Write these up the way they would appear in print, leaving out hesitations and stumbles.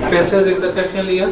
फिर से zigzag section लिया,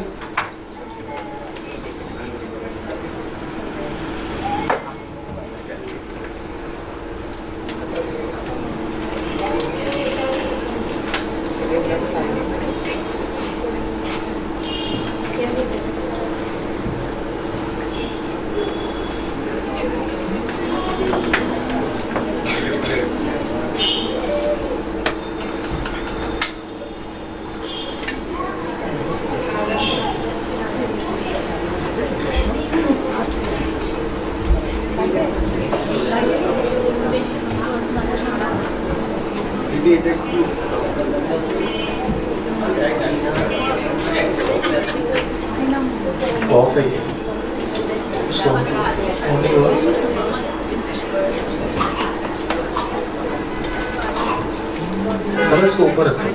ऑफ है ये, इसको only work, चलो इसको ऊपर रखो,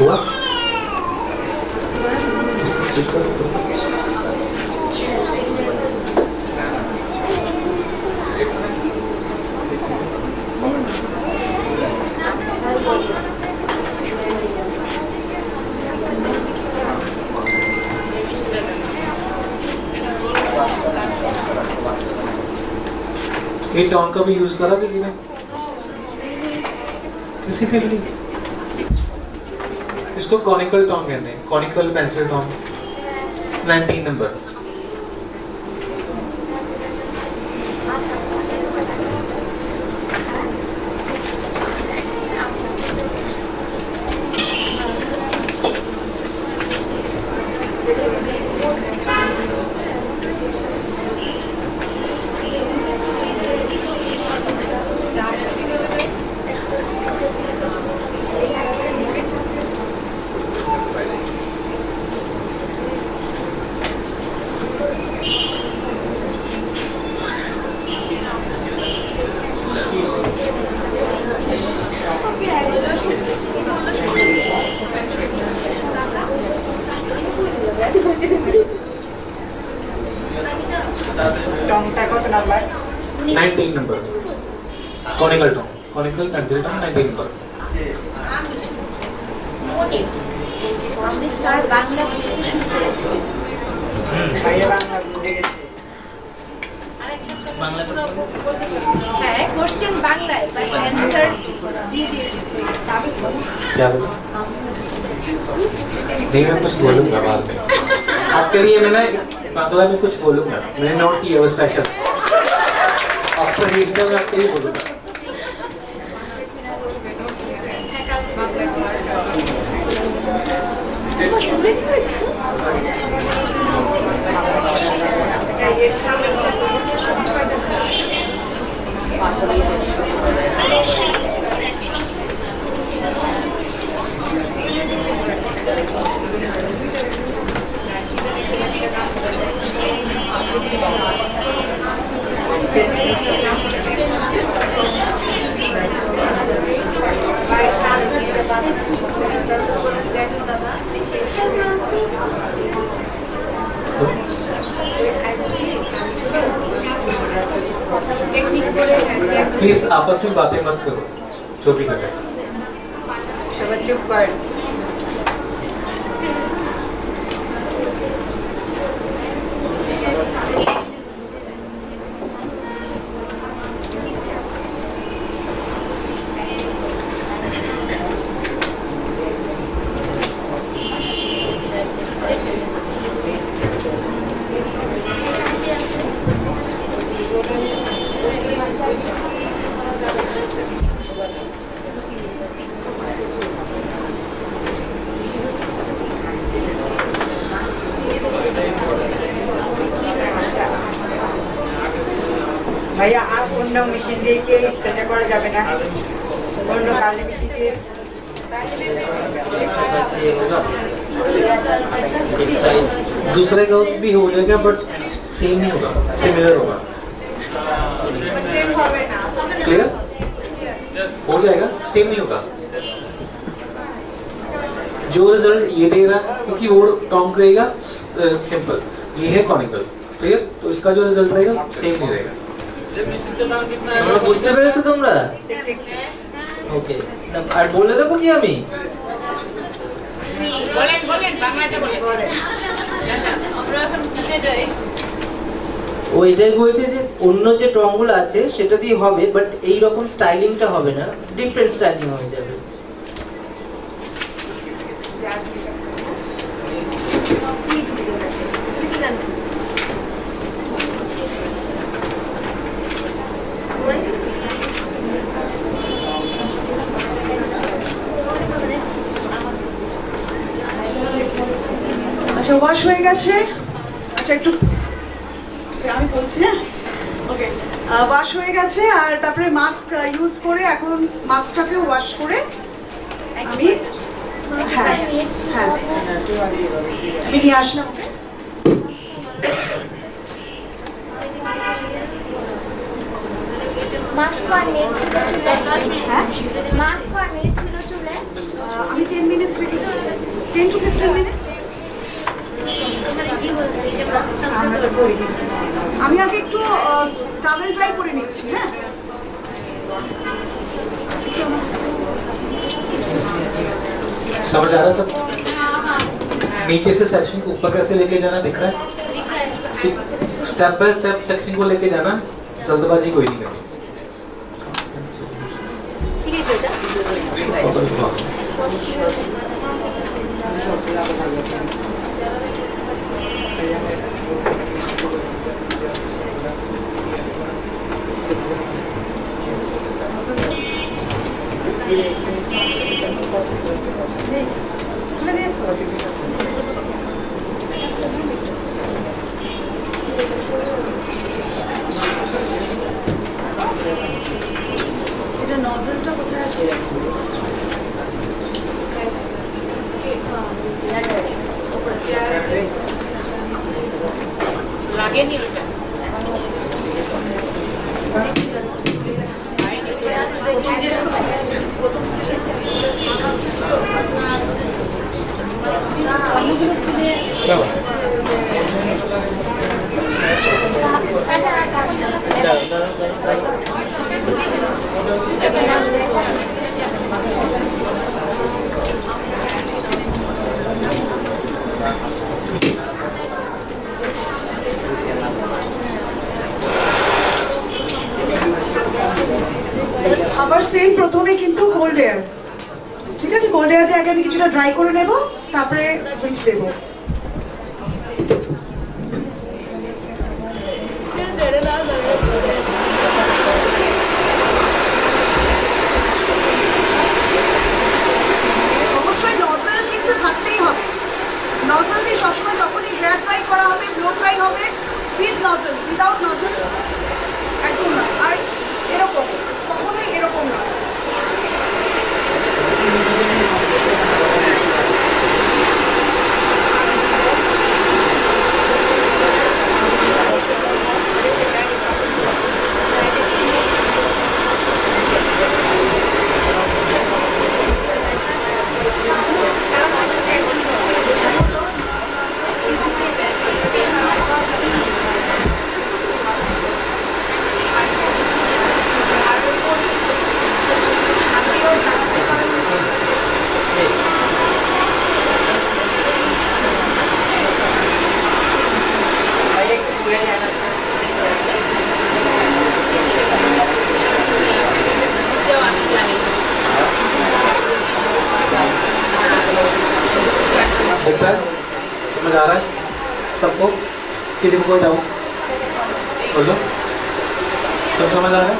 हुआ? ये टॉन का भी यूज करा किसी ने? किसी पे भी? इसको कॉनिकल टॉन कहते हैं, conical pencil tone, 19 number. Conical tone, conical pencil tone 19 number. আমি স্যার বাংলা বুঝতে শুরু করেছি। ভাইয়া বাংলা বুঝে গেছে। বাংলা হ্যাঁ কোশ্চেন बांग्लाয় বাট आंसर দিয়ে দিয়েছি। क्या बोला? नहीं मैं कुछ बोलूँगा बाद में। आपके लिए मैंने बांग्ला में कुछ बोलूँगा, मैंने नोट किया वो स्पेशल। आफ्टर रीड से मैं आपके लिए बोलूँगा। प्लीज आपस में बातें मत करो, जो भी कर रहे हैं সবাই চুপ কর। भैया आप অন্য মেশিন দিয়ে কি স্টার্ট করা যাবে না? অন্য কালি মেশিন দিয়ে दूसरे का उस भी हो जाएगा बट सेम नहीं होगा, सिमिलर होगा। क्लियर हो जाएगा, सेम नहीं होगा। जो रिजल्ट ये दे रहा है क्योंकि वो टॉन्ग रहेगा सिंपल, ये है कॉनिकल, ठीक है? तो इसका जो रिजल्ट रहेगा सेम नहीं रहेगा। তোমরা বুঝতে পেরেছো তোমরা? ওকে, আর বলে দেবো কি আমি? বলেন বাংলাটা বলেন। আমরা এখন কিনে যাই। ও এটাই বলছে যে অন্য যে টংগুলো আছে সেটা দিয়ে হবে, বাট এই রকম স্টাইলিংটা হবে না, ডিফারেন্ট স্টাইলিং হয়ে যাবে। আচ্ছা ওয়াশ হয়ে গেছে। আচ্ছা একটু আমি বলছি না, ওকে ওয়াশ হয়ে গেছে। আর তারপরে মাস্ক ইউজ করে এখন মাস্কটাকে ওয়াশ করে আমি হ্যাঁ হ্যাঁ আমি নিয়ে আসলাম ওকে। মাস্ক আর নেট ছিল চুলে, হ্যাঁ মাস্ক আর নেট ছিল চুলে। আমি 10 মিনিটস রেখেছি, 10 to 15 মিনিটস। মানে কি বলছে এই যে মাস্ক থাকতে তো আমি আগে একটু টাওয়েল ড্রাই করে নিচ্ছি। হ্যাঁ समझ आ रहा है सब? नीचे से सेक्शन को ऊपर कैसे लेके जाना दिख रहा है? दिख रहा है। स्टेप बाय स्टेप सेक्शन को लेके जाना, जल्दबाजी कोई नहीं करनी। ঠিক আছে এটা। এটা নজলটা কোথায় আছে? লাগেনি ওটা। আবার সেম প্রথমে কিন্তু গোল্ড হেয়ার, ঠিক আছে? গোল্ড হেয়ার দিয়ে আগে আমি কিছুটা ড্রাই করে নেব, তারপরে হুইট দেবো। অবশ্যই নজল কিন্তু থাকতেই হবে। নজল দিয়ে সবসময় যখনই হেয়ার ড্রাই করা হবে, ব্লো ড্রাই হবে উইথ নজল, উইদাউট নজল একদম না। আর এরকম কখনোই এরকম না। दिख रहा है? समझ आ रहा है सबको? किसी को कोई डाउट? बोलो, सब समझ आ रहा है?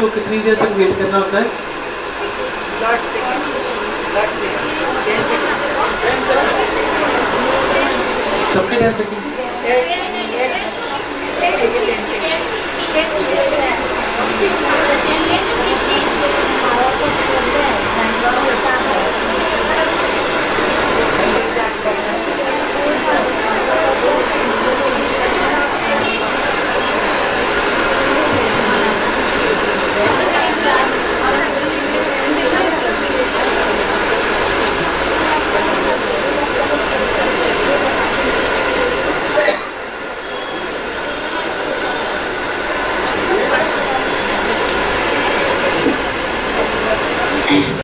को कितनी देर तक वेट करना होता है? 10 सेकंड 10 सेकंड 10 सेकंड सबके 10 सेकंड? एक 10 सेकंड